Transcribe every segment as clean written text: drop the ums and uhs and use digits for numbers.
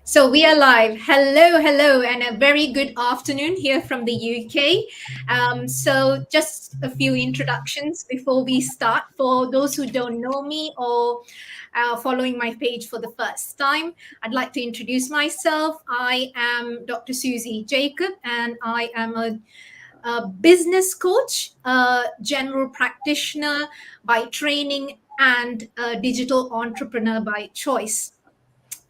So we are live. Hello, hello, and a very good afternoon here from the UK. So just a few introductions before we start. For those who don't know me or following my page for the first time, I'd like to introduce myself. I am Dr. Susie Jacob, and I am a business coach, a general practitioner by training, and a digital entrepreneur by choice.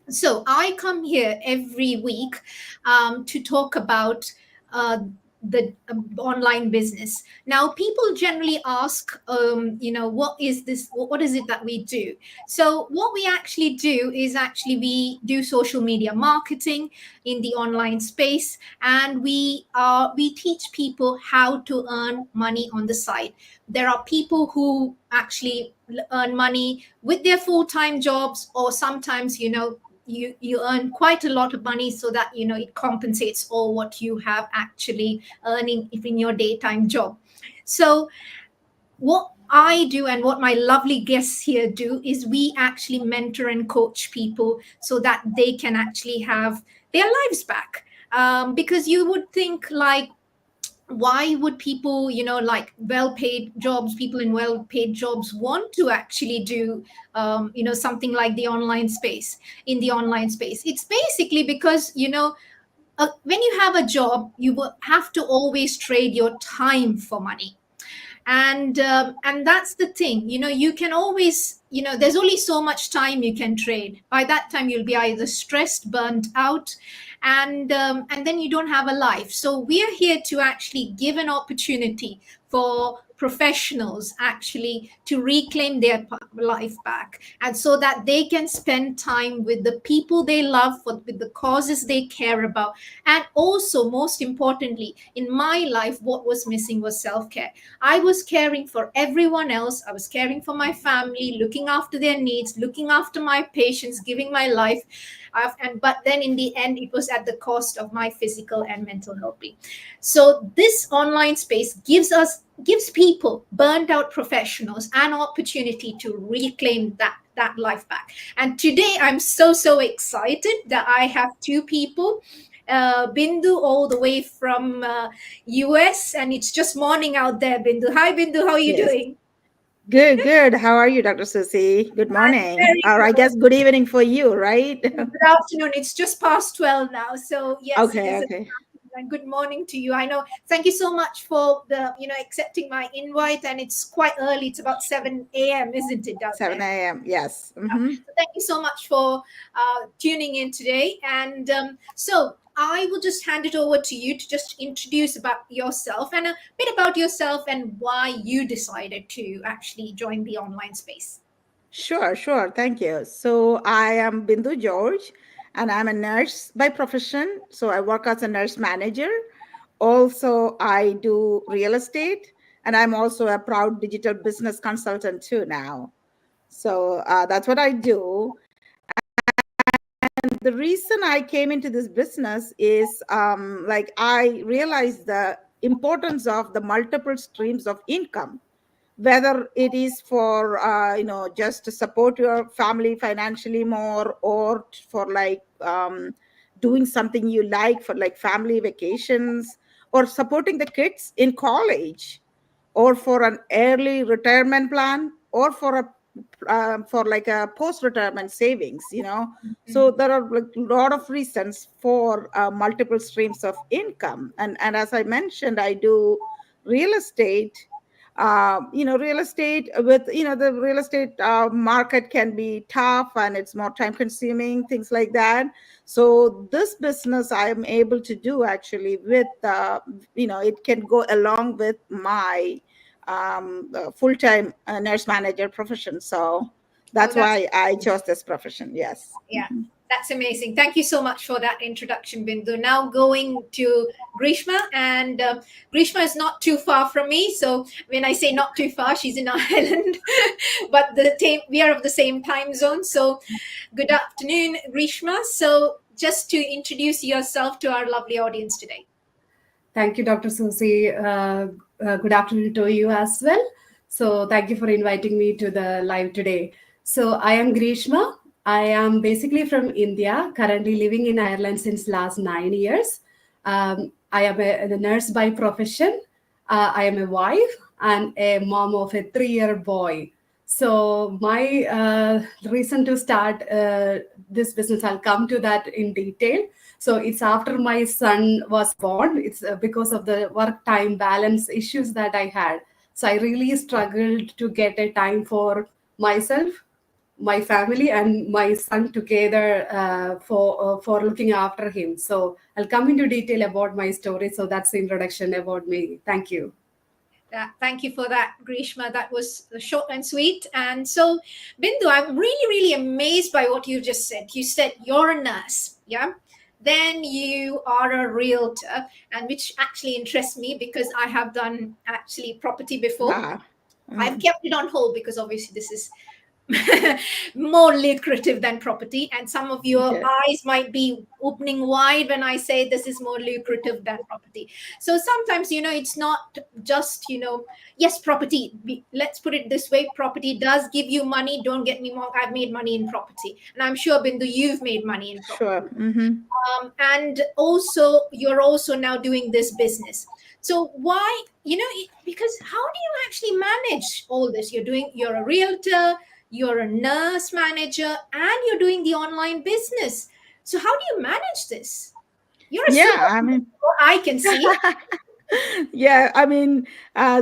So I come here every week to talk about the online business. Now, people generally ask, what is this? What is it that we do? So what we actually do is actually we do social media marketing in the online space, and we teach people how to earn money on the side. There are people who actually earn money with their full-time jobs, or sometimes you earn quite a lot of money, so that it compensates all what you have actually earning if in your daytime job. So what I do and what my lovely guests here do is we actually mentor and coach people so that they can actually have their lives back. Because you would think, like, why would people, like well paid jobs, people in well paid jobs want to actually do something like the online space? In the online space, it's basically because when you have a job, you will have to always trade your time for money. And that's the thing. You can always, there's only so much time you can trade. By that time you'll be either stressed, burnt out, and then you don't have a life. So we are here to actually give an opportunity for professionals actually to reclaim their life back, and so that they can spend time with the people they love, with the causes they care about. And also, most importantly, in my life, what was missing was self-care. I was caring for everyone else. I was caring for my family, looking after their needs, looking after my patients, giving my life. But then in the end, it was at the cost of my physical and mental well-being. So this online space gives people, burned out professionals, an opportunity to reclaim that life back. And today I'm so excited that I have two people, Bindhu all the way from US, and it's just morning out there. Bindhu, hi Bindhu, how are you Yes. doing? Good, good. How are you, Dr. Susie? Good I'm morning. very Or I good. guess good evening for you, right? Good afternoon. It's just past 12 now. So yes, it Okay, is a okay. and good morning to you. I know. Thank you so much for the accepting my invite. And it's quite early. It's about 7 a.m., isn't it, out 7 there? a.m. Yes. Yeah. So thank you so much for tuning in today. And so I will just hand it over to you to just introduce about yourself and a bit about yourself and why you decided to actually join the online space. Sure, sure. Thank you. So I am Bindhu George, and I'm a nurse by profession. So I work as a nurse manager. Also, I do real estate, and I'm also a proud digital business consultant too now. So that's what I do. And the reason I came into this business is like I realized the importance of the multiple streams of income, whether it is for just to support your family financially more, or for like doing something you like for like family vacations, or supporting the kids in college, or for an early retirement plan, or for like a post retirement savings, so Mhm. there are like a lot of reasons for multiple streams of income. And as I mentioned, I do real estate. Real estate with, the real estate market can be tough, and it's more time consuming, things like that. So this business I am able to do actually with, it can go along with my full-time nurse manager profession. So Oh, that's that's why I chose this profession. Yes. yeah, that's amazing. Thank you so much for that introduction, Bindu. Now going to Greeshma, and Greeshma is not too far from me. So when I say not too far, she's in Ireland, but we are of the same time zone. So good afternoon, Greeshma. So just to introduce yourself to our lovely audience today. Thank you, Dr. Susie. Good afternoon to you as well. So, thank you for inviting me to the live today. So, I am Greeshma. I am basically from India, currently living in Ireland since last 9 years. I am a nurse by profession. I am a wife and a mom of a 3-year boy. So my reason to start this business, I'll come to that in detail. So it's after my son was born. It's because of the work time balance issues that I had. So I really struggled to get a time for myself, my family and my son together for looking after him. So I'll come into detail about my story. So that's the introduction about me. Thank you. Thank you for that, Greeshma. That was short and sweet. And so, Bindu, I'm really, really amazed by what you just said. You said you're a nurse, yeah? Then you are a realtor, and which actually interests me because I have done actually property before. Wow. I've Mhm. kept it on hold because obviously this is more lucrative than property. And some of your Okay. eyes might be opening wide when I say this is more lucrative than property. So sometimes, it's not just, yes, property. Let's put it this way, property does give you money. Don't get me wrong. I've made money in property. And I'm sure, Bindu, you've made money in Sure. property. Hmm. And also you're also now doing this business. So why, because how do you actually manage all this? You're a realtor, you're a nurse manager, and you're doing the online business. So how do you manage this? You're a Yeah, I superwoman, mean, I can see. yeah, I mean,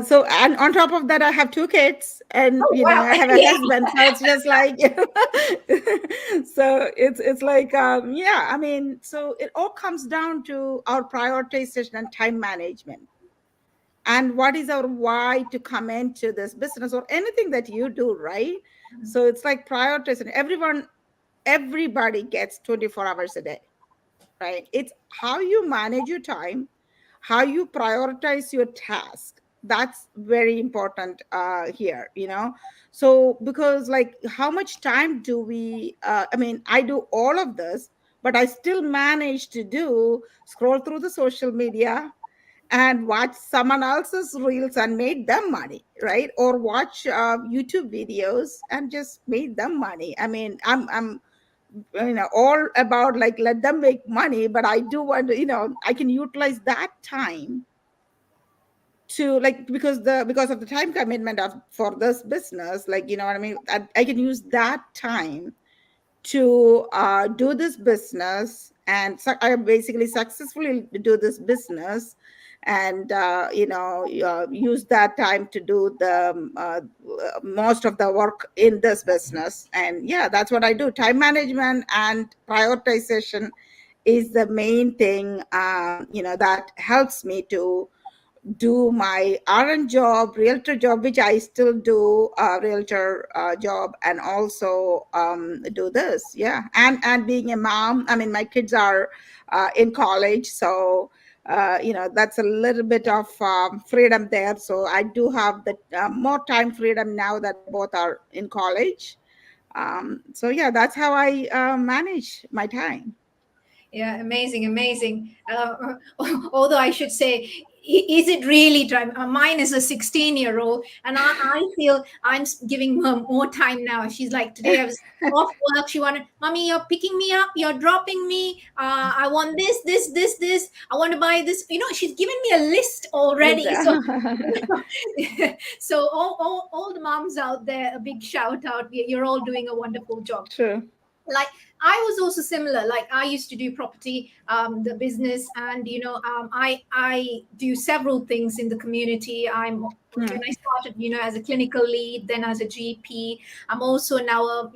so and on top of that, I have two kids, and Oh wow. I have a Yeah. husband, so it's just like, so it's like, yeah, I mean, so it all comes down to our prioritization and time management, and what is our why to come into this business or anything that you do, right? So it's like prioritizing. Everybody gets 24 hours a day, right? It's how you manage your time, how you prioritize your task. That's very important here, So, because like, how much time do we, I mean, I do all of this, but I still manage to do scroll through the social media and watch someone else's reels and made them money, right? Or watch YouTube videos and just made them money. I mean, I'm all about like let them make money, but I do want to, I can utilize that time to like, because of the time commitment of for this business, like, what I mean, I can use that time to do this business, and I basically successfully do this business, and use that time to do the most of the work in this business. And yeah, that's what I do. Time management and prioritization is the main thing, that helps me to do my RN job, realtor job, which I still do, realtor job, and also do this. Yeah, and being a mom. I mean, my kids are in college, so that's a little bit of freedom there. So I do have the more time freedom now that they both are in college. So yeah, that's how I manage my time. Yeah, amazing, amazing. Although I should say, is it really time? Mine is a 16-year-old, and I feel I'm giving her more time now. She's like, today I was off work. She wanted, Mommy, you're picking me up, you're dropping me. I want this. I want to buy this. She's given me a list already. So, so all the moms out there, a big shout out. You're all doing a wonderful job. True. Like, I was also similar. Like, I used to do property, the business, and I do several things in the community. When Hmm. I started, as a clinical lead, then as a GP. I'm also now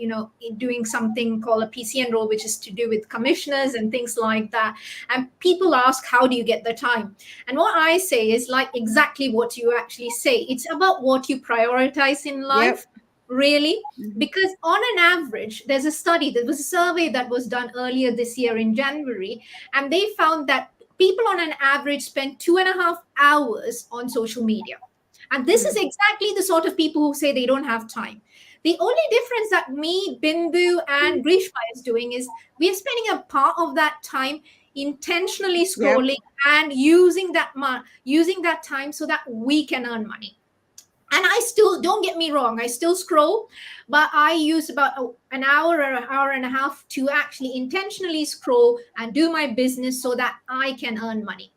doing something called a PCN role, which is to do with commissioners and things like that. And people ask, how do you get the time? And what I say is like exactly what you actually say. It's about what you prioritize in Yep. life, really. Mhm. Because on an average, there's a study, there was a survey that was done earlier this year in January, and they found that people on an average spend 2.5 hours on social media. And this is Hmm. exactly the sort of people who say they don't have time. The only difference that me, Bindu, and Grishma is doing is we are spending a part of that time intentionally Yep. scrolling and using that time so that we can earn money. And I still, don't get me wrong, I still scroll, but I use about an hour or an hour and a half to actually intentionally scroll and do my business so that I can earn money.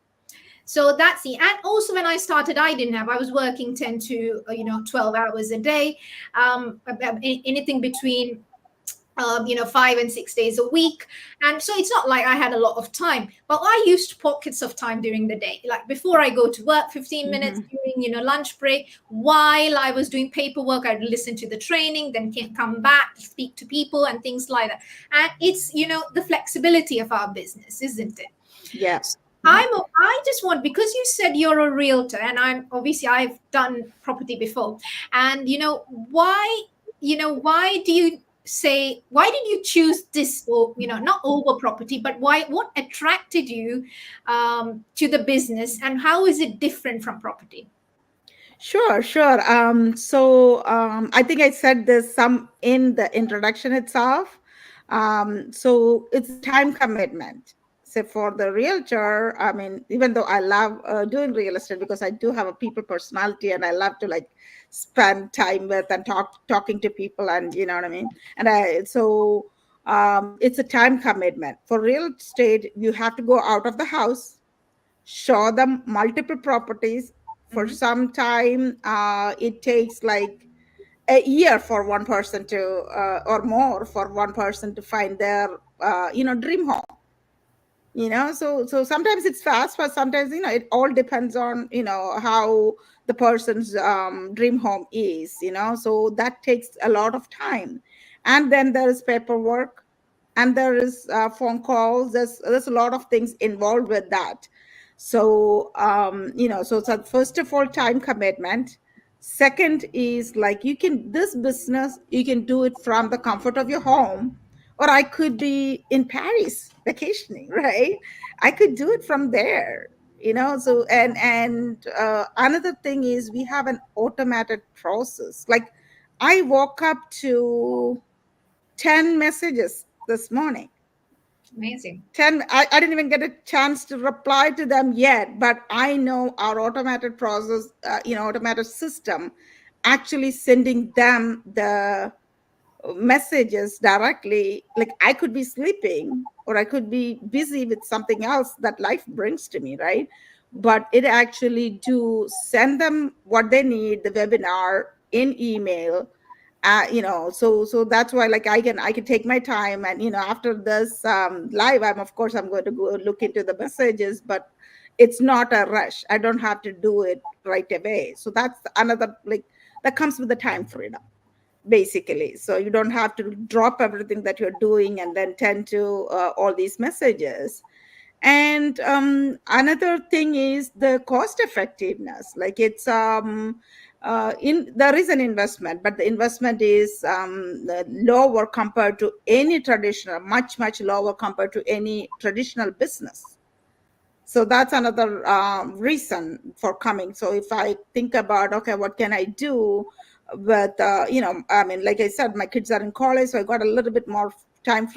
So that's the, and also when I started, I didn't have, I was working 10 to 12 hours a day, anything between 5 and 6 days a week. And so it's not like I had a lot of time, but I used pockets of time during the day. Like before I go to work, 15 minutes Mm-hmm. during, lunch break, while I was doing paperwork, I'd listen to the training, then can come back, speak to people and things like that. And it's, the flexibility of our business, isn't it? Yeah. So Yeah. I just want, because you said you're a realtor, and I'm obviously, I've done property before, and why do you say, why did you choose this, or not over property, but why, what attracted you to the business, and how is it different from property? Sure, sure. I think I said this some in the introduction itself. So it's a time commitment. So for the realtor, I mean, even though I love doing real estate because I do have a people personality and I love to like spend time with and talking to people, and you know what I mean. And it's a time commitment. For real estate, you have to go out of the house, show them multiple properties. For Hmm. some time it takes like a year for one person to or more for one person to find their dream home. So sometimes it's fast, but sometimes it all depends on how the person's dream home is. So that takes a lot of time. And then there is paperwork, and there is phone calls. There's a lot of things involved with that. So first of all, time commitment. Second is like, this business you can do it from the comfort of your home, or I could be in Paris vacationing, right? I could do it from there. So and another thing is we have an automated process. Like, I woke up to 10 messages this morning. Amazing. 10, I didn't even get a chance to reply to them yet, but I know our automated process, automated system actually sending them the messages directly. Like, I could be sleeping or I could be busy with something else that life brings to me, right? But it actually do send them what they need, the webinar in email. So that's why, like, I can take my time, and after this live, I'm going to go look into the messages, but it's not a rush. I don't have to do it right away. So that's another, like, that comes with the time freedom, basically. So you don't have to drop everything that you're doing and then tend to all these messages. And another thing is the cost effectiveness. Like, it's in there is an investment, but the investment is lower compared to any traditional, much lower compared to any traditional business. So that's another reason for coming. So if I think about, okay, what can I do with I mean, like I said, my kids are in college, so I got a little bit more time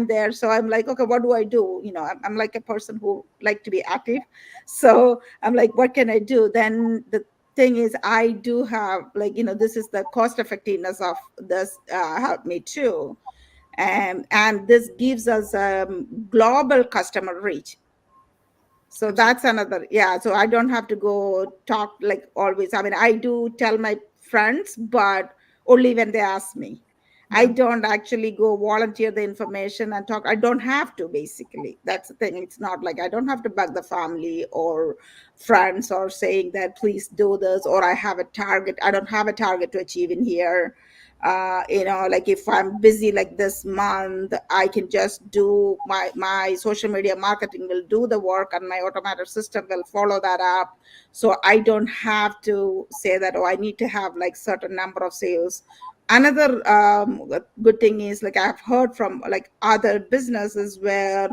there. So I'm like, okay, what do I do? I'm like a person who like to be active. So I'm like, what can I do? Then the thing is, I do have, like, this is the cost effectiveness of this help me too. And this gives us global customer reach. So Absolutely. that's another, yeah. So I don't have to go talk like always. I mean, I do tell my friends, but only when they ask me. I Yeah. don't actually go volunteer the information and talk. I don't have to, basically. That's the thing. It's not like I don't have to bug the family or friends or saying that please do this, or I have a target. I don't have a target to achieve in here. Like, if I'm busy like this month, I can just do my social media marketing will do the work, and my automated system will follow that up. So I don't have to say that, oh, I need to have like certain number of sales. Another good thing is, like, I've heard from like other businesses where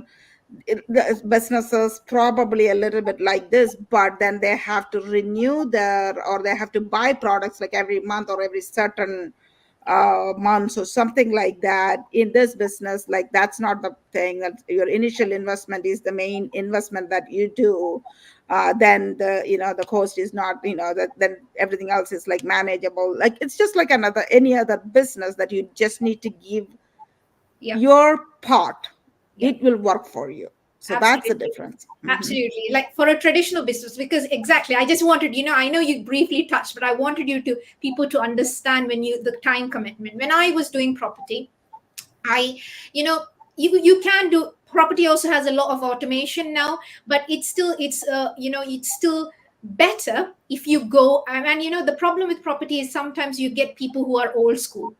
the businesses probably a little bit like this, but then they have to renew their, or they have to buy products like every month or every certain months or something like that. In this business, like, that's not the thing. That your initial investment is the main investment that you do. Then the cost is not, that then everything else is like manageable. Like, it's just like any other business that you just need to give Yeah. your part. Yeah. It will work for you. So that's the Absolutely. difference. Absolutely. Like for a traditional business, because exactly, I just wanted, I know you briefly touched, but I wanted people to understand the time commitment. When I was doing property, I, you know, you can do property also has a lot of automation now, but it's still better if you go and the problem with property is sometimes you get people who are old school.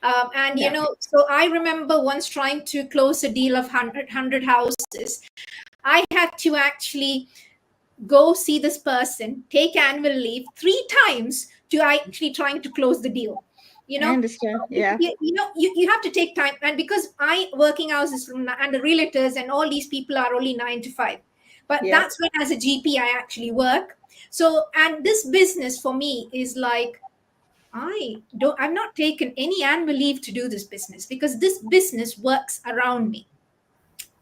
And Yeah. so I remember once trying to close a deal of 100 houses. I had to actually go see this person, take annual leave 3 times to actually trying to close the deal. You I know, understand. Yeah. you have to take time, and because I working hours is and the realtors and all these people are only 9 to 5, but Yeah. that's when as a GP I actually work. So, and this business for me is like I've not taken any annual leave to do this business because this business works around me.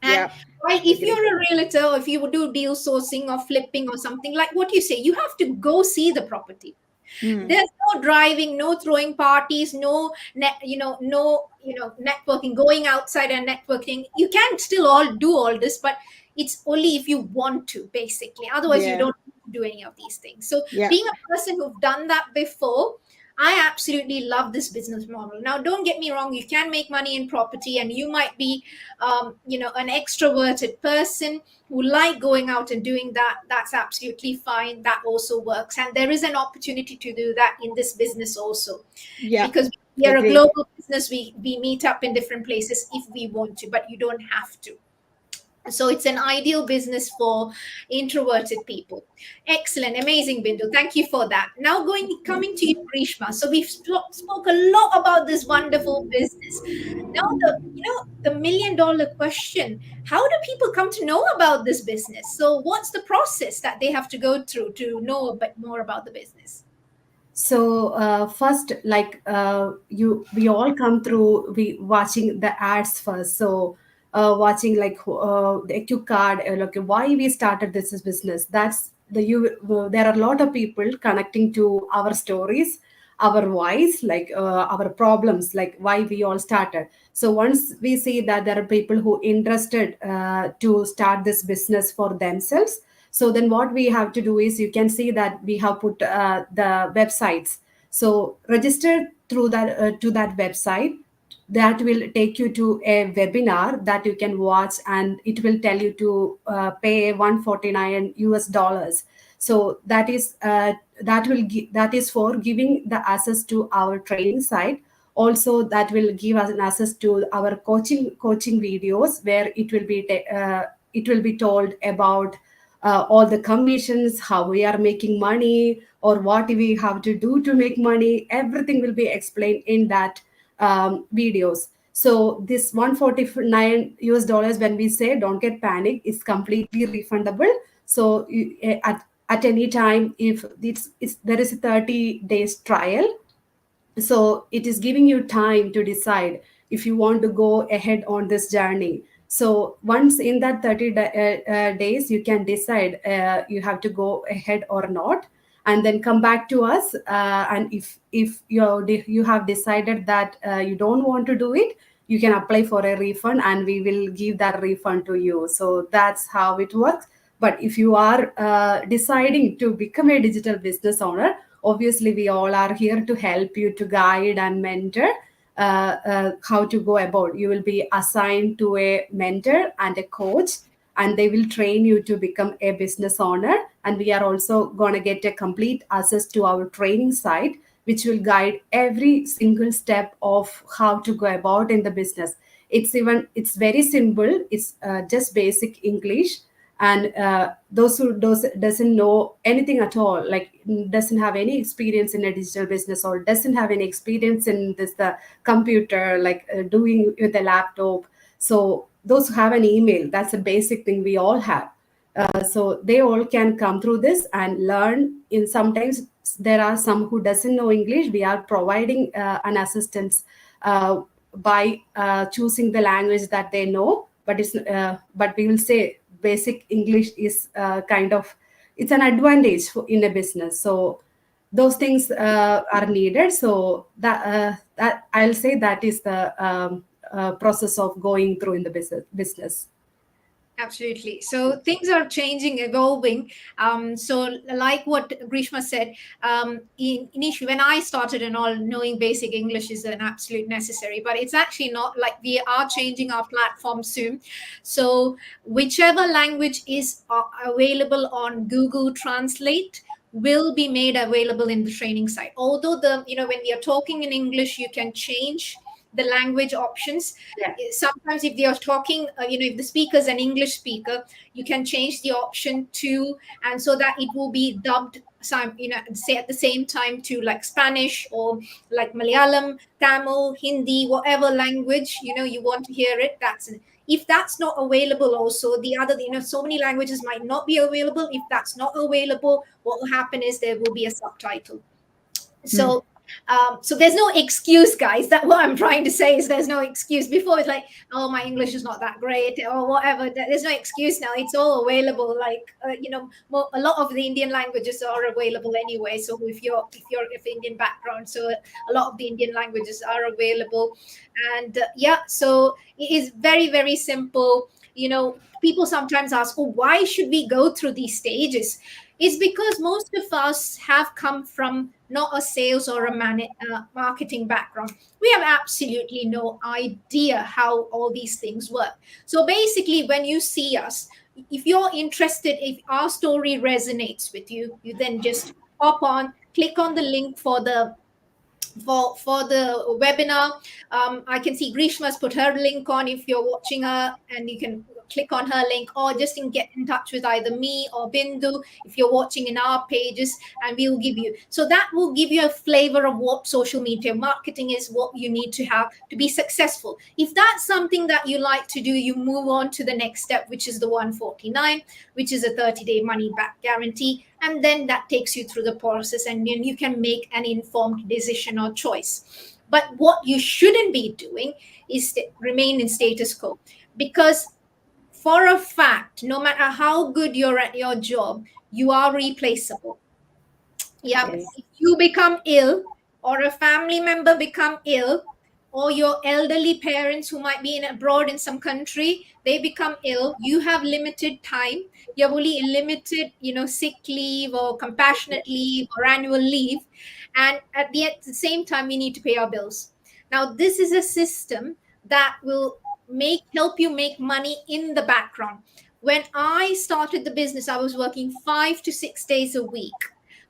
And Yeah. if Agree. you're a realtor or if you do deal sourcing or flipping or something like what you say, you have to go see the property. Hmm. There's no driving, no throwing parties, no networking, going outside and networking. You can still all do all this, but it's only if you want to, basically. Otherwise, you Yeah. don't do any of these things. So, Yeah. being a person who've done that before, I absolutely love this business model. Now, don't get me wrong, you can make money in property, and you might be, an extroverted person who like going out and doing that. That's absolutely fine. That also works. And there is an opportunity to do that in this business also, Yeah. because we are a Agree. global business. We meet up in different places if we want to, but you don't have to. So it's an ideal business for introverted people. Excellent, amazing, Bindu. Thank you for that. Now coming to you, Grishma. So we've spoke a lot about this wonderful business. Now the $1 million question: how do people come to know about this business? So what's the process that they have to go through to know a bit more about the business? So first, like we all come through we watching the ads first. So watching like the q card, like why we started this business. That's there are a lot of people connecting to our stories, our voice, like our problems, like why we all started. So once we see that there are people who interested to start this business for themselves, so then what we have to do is, you can see that we have put the websites. So register through that to that website. That will take you to a webinar that you can watch, and it will tell you to pay 149 US dollars. So that is for giving the access to our training site. Also, that will give us an access to our coaching videos, where it will be told about all the commissions, how we are making money, or what we have to do to make money. Everything will be explained in that videos. So this 149 US dollars, when we say, don't get panic, is completely refundable. So at any time, if there is a 30 days trial, so it is giving you time to decide if you want to go ahead on this journey. So once in that 30 days, you can decide you have to go ahead or not, and then come back to us. And if you have decided that you don't want to do it, you can apply for a refund, and we will give that refund to you. So that's how it works. But if you are deciding to become a digital business owner, obviously we all are here to help you, to guide and mentor how to go about. You will be assigned to a mentor and a coach, and they will train you to become a business owner. And we are also going to get a complete access to our training site, which will guide every single step of how to go about in the business. It's very simple. It's just basic English. And those who doesn't know anything at all, like doesn't have any experience in a digital business, or doesn't have any experience in this the computer, like doing with a laptop. So those who have an email, that's a basic thing we all have. So they all can come through this and learn. In sometimes there are some who doesn't know English, we are providing an assistance by choosing the language that they know. But we will say basic English is kind of, it's an advantage in a business. So those things are needed. So that I'll say that is the process of going through in the business. Absolutely. So things are changing, evolving. So like what Grishma said, initially when I started and all, knowing basic English is an absolute necessary, but it's actually not. Like, we are changing our platform soon. So whichever language is available on Google Translate will be made available in the training site. Although when we are talking in English, you can change the language options. Yeah. Sometimes if they are talking, if the speaker is an English speaker, you can change the option to, and so that it will be dubbed say at the same time to like Spanish or like Malayalam, Tamil, Hindi, whatever language you want to hear it. If that's not available, also the other, so many languages might not be available. If that's not available, what will happen is there will be a subtitle. Hmm. So there's no excuse, guys. That what I'm trying to say is there's no excuse. Before it's like, oh, my English is not that great or whatever. There's no excuse now. It's all available. Like a lot of the Indian languages are available anyway. So if you're of Indian background, so a lot of the Indian languages are available, and yeah, so it is very, very simple. People sometimes ask, oh, why should we go through these stages? Is because most of us have come from not a sales or a marketing background. We have absolutely no idea how all these things work. So basically, when you see us, if you're interested, if our story resonates with you, you then just hop on, click on the link for the webinar. I can see Greeshma's put her link on. If you're watching her, and you can click on her link, or just get in touch with either me or Bindhu if you're watching in our pages, and we will give you. So that will give you a flavor of what social media marketing is, what you need to have to be successful. If that's something that you like to do, you move on to the next step, which is the 149, which is a 30-day money back guarantee. And then that takes you through the process, and then you can make an informed decision or choice. But what you shouldn't be doing is remain in status quo, because for a fact, no matter how good you're at your job, you are replaceable. Yeah, Yes. if you become ill, or a family member become ill, or your elderly parents who might be in abroad in some country, they become ill, you have limited time. You have only limited, sick leave or compassionate leave or annual leave. And at the same time, we need to pay our bills. Now, this is a system that will help you make money in the background. When I started the business, I was working 5 to 6 days a week.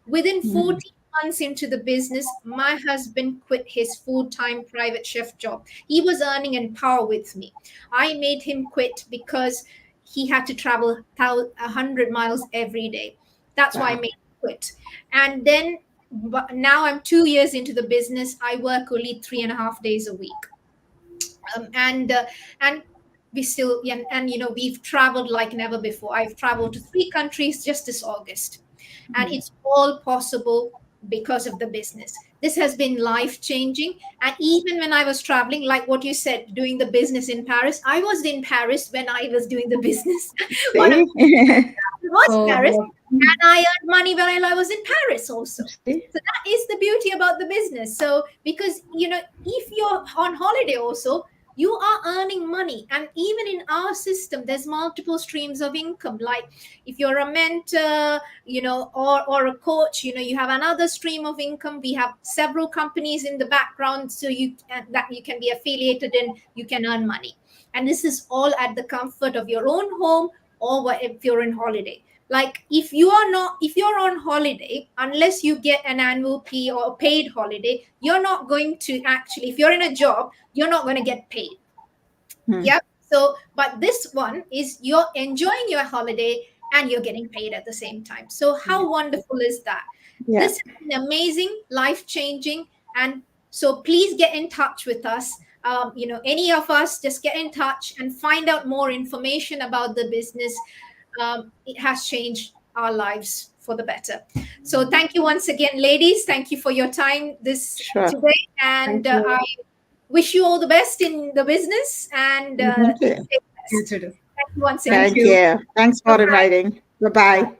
Within Hmm. 14 months into the business, my husband quit his full time private chef job. He was earning in power with me. I made him quit because he had to travel 100 miles every day. That's why I Wow. made him quit. And then, but now I'm 2 years into the business. I work only 3.5 days a week. And we still, and we've traveled like never before. I've traveled to 3 countries just this August, and it's all possible because of the business. This has been life changing. And even when I was traveling, like what you said, doing the business in Paris, I was in Paris when I was doing the business. One of See? it was So Paris, and I earned money while I was in Paris also. See? So that is the beauty about the business. So because if you're on holiday also, you are earning money. And even in our system, there's multiple streams of income. Like if you're a mentor, or a coach, you have another stream of income. We have several companies in the background, so that you can be affiliated in, you can earn money. And this is all at the comfort of your own home, or if you're in holiday. Like if you're on holiday, unless you get an annual P or a paid holiday, you're not going to actually, if you're in a job, you're not going to get paid. Hmm. Yep. So, but this one is you're enjoying your holiday and you're getting paid at the same time. So, Yeah. how wonderful is that? Yeah. This has been amazing, life changing. And so, please get in touch with us. Any of us, just get in touch and find out more information about the business. It has changed our lives for the better. So thank you once again, ladies. Thank you for your time this Sure. today, Thank and you. I wish you all the best in the business and Thank you. stay You blessed. too. Thank you once Thank again. Thank you. you. Thanks Bye for bye. inviting. Bye bye. Bye.